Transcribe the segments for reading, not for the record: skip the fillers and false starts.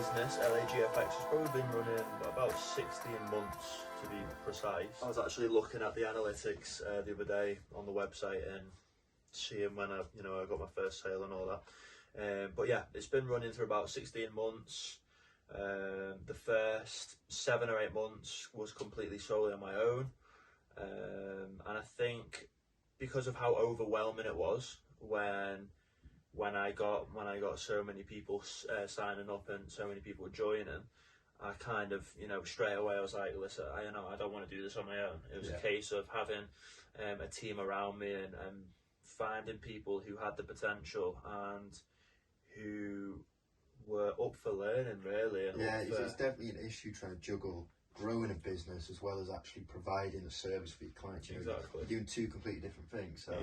business, LAGFX, has probably been running about 16 months to be precise. I was actually looking at the analytics the other day on the website and seeing when I got my first sale and all that. But yeah, it's been running for about 16 months. The first 7 or 8 months was completely solely on my own, and I think because of how overwhelming it was when I got so many people signing up and so many people joining, I kind of, straight away I was like, listen, I don't want to do this on my own. It was a case of having a team around me and finding people who had the potential and who were up for learning, really. And it's definitely an issue trying to juggle growing a business as well as actually providing a service for your clients. Exactly. You're doing two completely different things. So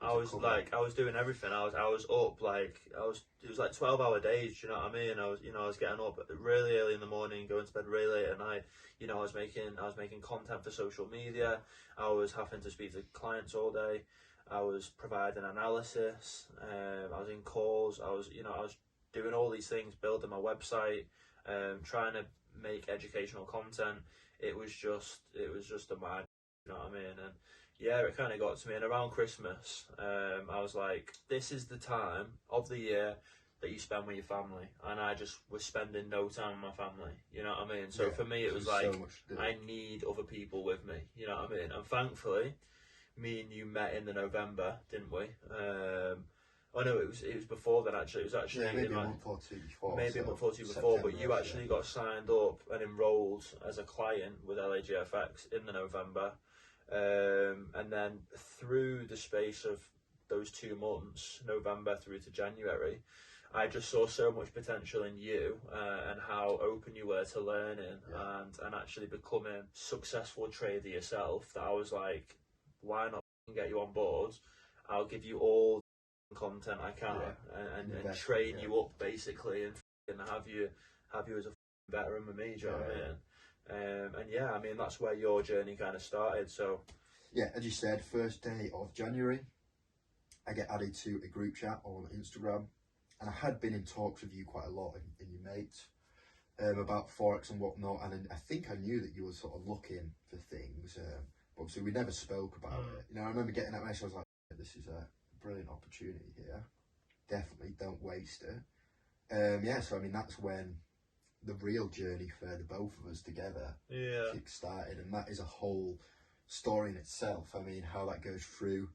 I was doing everything. I was up it was like 12-hour days. You know what I mean? I was getting up really early in the morning, going to bed really late at night. I was making content for social media. I was having to speak to clients all day. I was providing analysis. I was in calls. I was doing all these things, building my website, trying to make educational content. It was just a mad, you know what I mean? And yeah, it kind of got to me. And around Christmas, I was like, this is the time of the year that you spend with your family, and I just was spending no time with my family, you know what I mean? So for me, it was like, I need other people with me, you know what I mean? And thankfully, me and you met in the November, didn't we? Oh no, it was before then actually. It was actually maybe a month or two before. Maybe a month or two before, but you actually got signed up and enrolled as a client with LAGFX in the November, and then through the space of those 2 months, November through to January, I just saw so much potential in you and how open you were to learning and actually becoming a successful trader yourself, that I was like, why not get you on board? I'll give you all content I can and train you up basically and have you as a veteran with me, do you know what I mean? And that's where your journey kind of started. So as you said, first day of January, I get added to a group chat on Instagram, and I had been in talks with you quite a lot and your mates about Forex and whatnot, and I think I knew that you were sort of looking for things, but obviously we never spoke about it. I remember getting that message, I was like, this is a brilliant opportunity here, definitely don't waste it. So that's when the real journey for the both of us together kick-started, and that is a whole story in itself. How that goes through,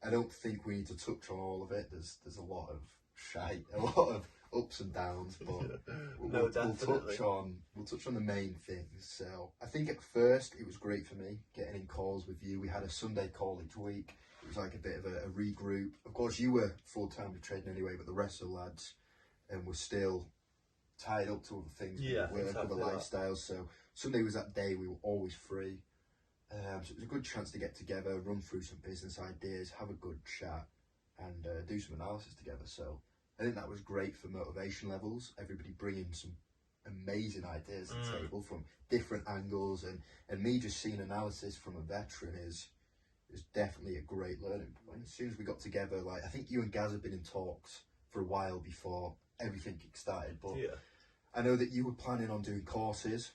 I don't think we need to touch on all of it. There's a lot of shite, a lot of ups and downs, but we'll touch on the main things. So I think at first it was great for me getting in calls with you. We had a Sunday call each week. It was like a bit of a regroup. Of course, you were full-time with trading anyway, but the rest of the lads were still tied up to other things, work, other lifestyles. So Sunday was that day we were always free. So it was a good chance to get together, run through some business ideas, have a good chat, and do some analysis together. So I think that was great for motivation levels. Everybody bringing some amazing ideas to the table from different angles, and me just seeing analysis from a veteran is definitely a great learning point. As soon as we got together, I think you and Gaz had been in talks for a while before everything kick-started, but I know that you were planning on doing courses.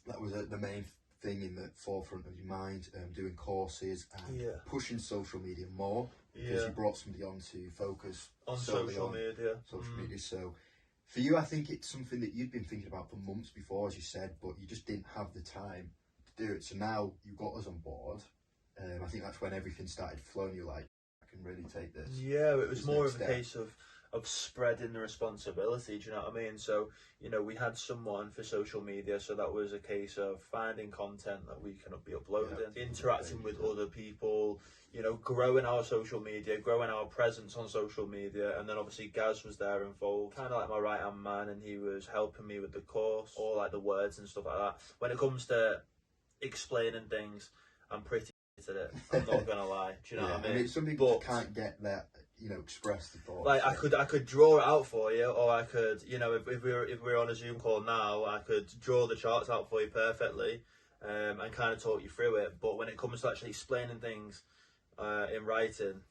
That was the main thing in the forefront of your mind, doing courses and pushing social media more, because you brought somebody on to focus on social media. So for you, I think it's something that you'd been thinking about for months before, as you said, but you just didn't have the time to do it. So now you've got us on board. I think that's when everything started flowing. You're like, I can really take this. Yeah, it was more of a case of spreading the responsibility, do you know what I mean? So, we had someone for social media, so that was a case of finding content that we can be uploading, interacting with other people, growing our social media, growing our presence on social media, and then obviously Gaz was there involved, kind of like my right-hand man, and he was helping me with the course, all like the words and stuff like that. When it comes to explaining things, I'm pretty at it, I'm not gonna lie, do you know what I mean? Some people can't get that, express the thought. Like, I could draw it out for you, or I could, if we're on a Zoom call now, I could draw the charts out for you perfectly, and kind of talk you through it. But when it comes to actually explaining things in writing,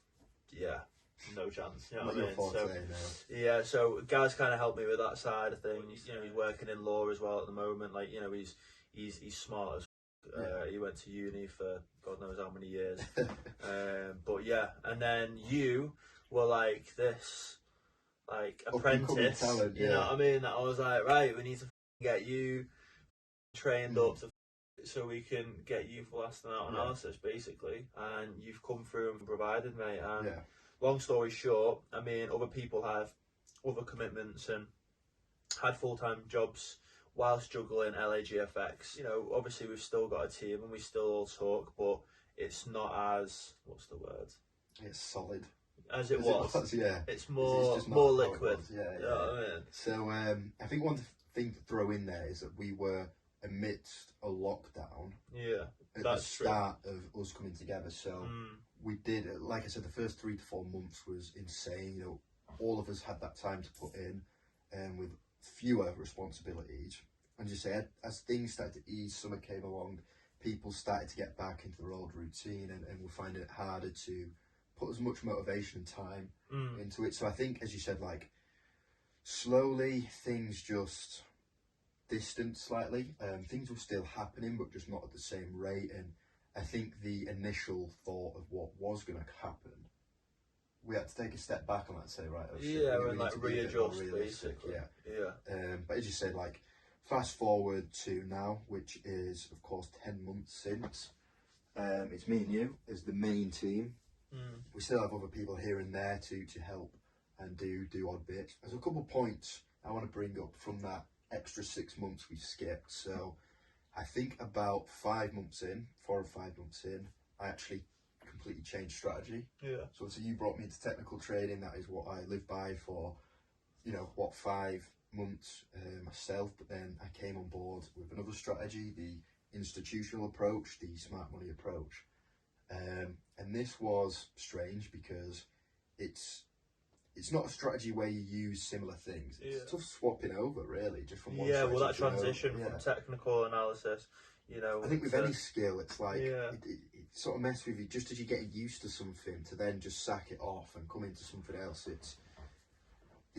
no chance. You know Not what I your mean? forte, So, no. yeah, so Gaz kind of helped me with that side of things. You know, he's working in law as well at the moment. Like, you know, he's smart as. He went to uni for God knows how many years. But yeah, and then you were like this, like apprentice. Talent, you know what I mean? That I was like, right, we need to get you trained up to so we can get you for lasting out analysis, basically. And you've come through and provided, mate. And long story short, I mean, other people have other commitments and had full-time jobs whilst juggling LAGFX. You know, obviously we've still got a team and we still all talk, but it's not as, what's the word? It's solid. As it was. Yeah. It's more just more liquid. Yeah. You know what I mean? So I think one thing to throw in there is that we were amidst a lockdown. Yeah. At the start of us coming together. So we did, like I said, the first 3 to 4 months was insane. You know, all of us had that time to put in, with fewer responsibilities. And just say, as things started to ease, summer came along, people started to get back into their old routine, and we're finding it harder to put as much motivation and time into it. So I think, as you said, like, slowly things just distanced slightly. Things were still happening, but just not at the same rate. And I think the initial thought of what was going to happen, we had to take a step back on that and say, right, and like readjust, basically. But as you said, like, fast forward to now, which is of course 10 months since. It's me and you as the main team. We still have other people here and there to help and do odd bits. There's a couple of points I want to bring up from that extra 6 months we skipped. So I think about 5 months in, 4 or 5 months in, I actually completely changed strategy. So you brought me into technical trading. That is what I lived by for, 5 months myself. But then I came on board with another strategy, the institutional approach, the smart money approach. And this was strange because it's not a strategy where you use similar things. It's tough swapping over, really, just from one strategy that transition from technical analysis, I think with any skill, it's like it sort of messes with you just as you're getting used to something, to then just sack it off and come into something else. It's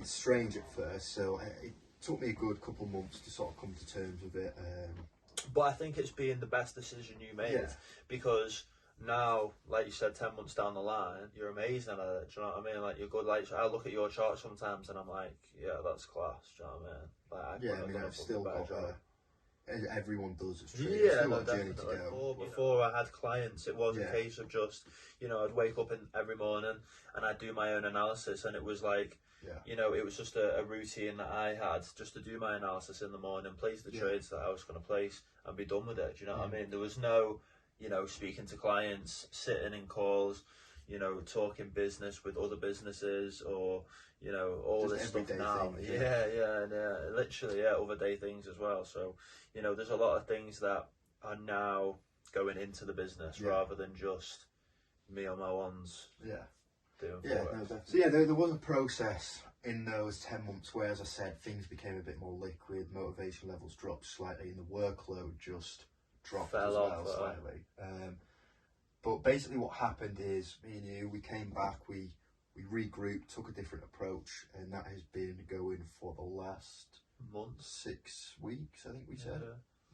strange at first, so it took me a good couple of months to sort of come to terms with it. But I think it's been the best decision you made because now, like you said, 10 months down the line, you're amazing at it. Do you know what I mean? Like, you're good. Like, I look at your chart sometimes and I'm like, yeah, that's class. Do you know what I mean? Like, I've still got everyone does. It's true. Definitely. Before I had clients, it was a case of just, I'd wake up every morning and I'd do my own analysis, and it was like, it was just a routine that I had just to do my analysis in the morning, place the trades that I was going to place, and be done with it. Do you know what I mean? There was no, speaking to clients, sitting in calls, talking business with other businesses, or all just this stuff now. Things, Literally, other day things as well. So, there's a lot of things that are now going into the business rather than just me on my ones. So there was a process in those 10 months where, as I said, things became a bit more liquid, motivation levels dropped slightly, and the workload just dropped slightly. But basically what happened is, me and you, we came back, we regrouped, took a different approach, and that has been going for the last month, 6 weeks, I think we said.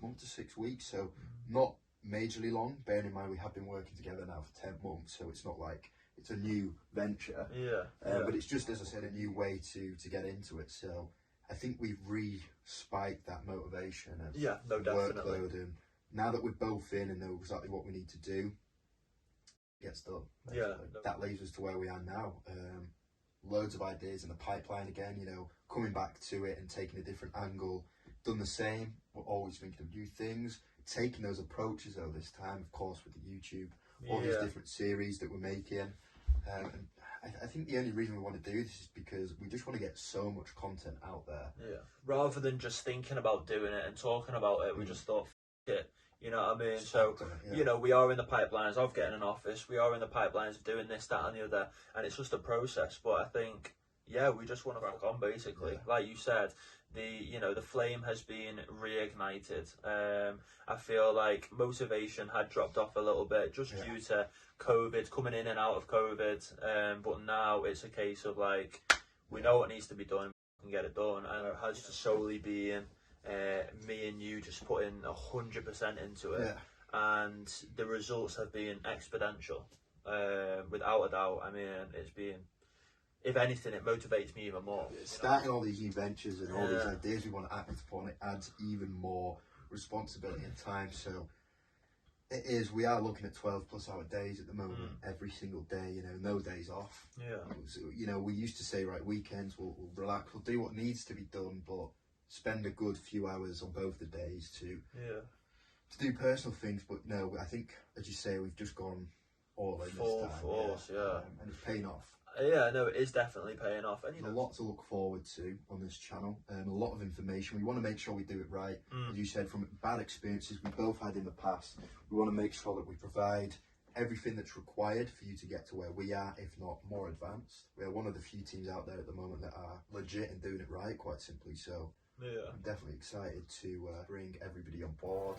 Month to 6 weeks, so not majorly long, bearing in mind we have been working together now for 10 months, so it's not like it's a new venture. But it's just, as I said, a new way to get into it. So I think we've re-spiked that motivation and workload, and now that we're both in and know exactly what we need to do, it gets done. That leads us to where we are now. Loads of ideas in the pipeline again, coming back to it and taking a different angle. Done the same, we're always thinking of new things, taking those approaches though this time, of course, with the YouTube, all these different series that we're making. And I think the only reason we want to do this is because we just want to get so much content out there. Rather than just thinking about doing it and talking about it, we just thought, f it. You know what I mean? So, we are in the pipelines of getting an office. We are in the pipelines of doing this, that, and the other. And it's just a process. But I think, we just want to crack on, basically. Like you said, the flame has been reignited. I feel like motivation had dropped off a little bit just due to COVID, coming in and out of COVID. But now it's a case of like, we know what needs to be done and get it done, and it has to solely be in me and you just putting 100% into it, and the results have been exponential, without a doubt. I mean, it's been, if anything, it motivates me even more. Starting all these new ventures and all these ideas we want to act upon, it adds even more responsibility and time. So it is, we are looking at 12+ hour days at the moment, every single day, no days off. So, we used to say, right, weekends we'll relax, we'll do what needs to be done, but spend a good few hours on both the days to do personal things. But no, I think, as you say, we've just gone all in full this time. force, and it's paying off. Yeah, no, it is definitely paying off. And a lot to look forward to on this channel, a lot of information. We want to make sure we do it right. As you said, from bad experiences we both had in the past, we want to make sure that we provide everything that's required for you to get to where we are, if not more advanced. We are one of the few teams out there at the moment that are legit and doing it right, quite simply. So I'm definitely excited to bring everybody on board.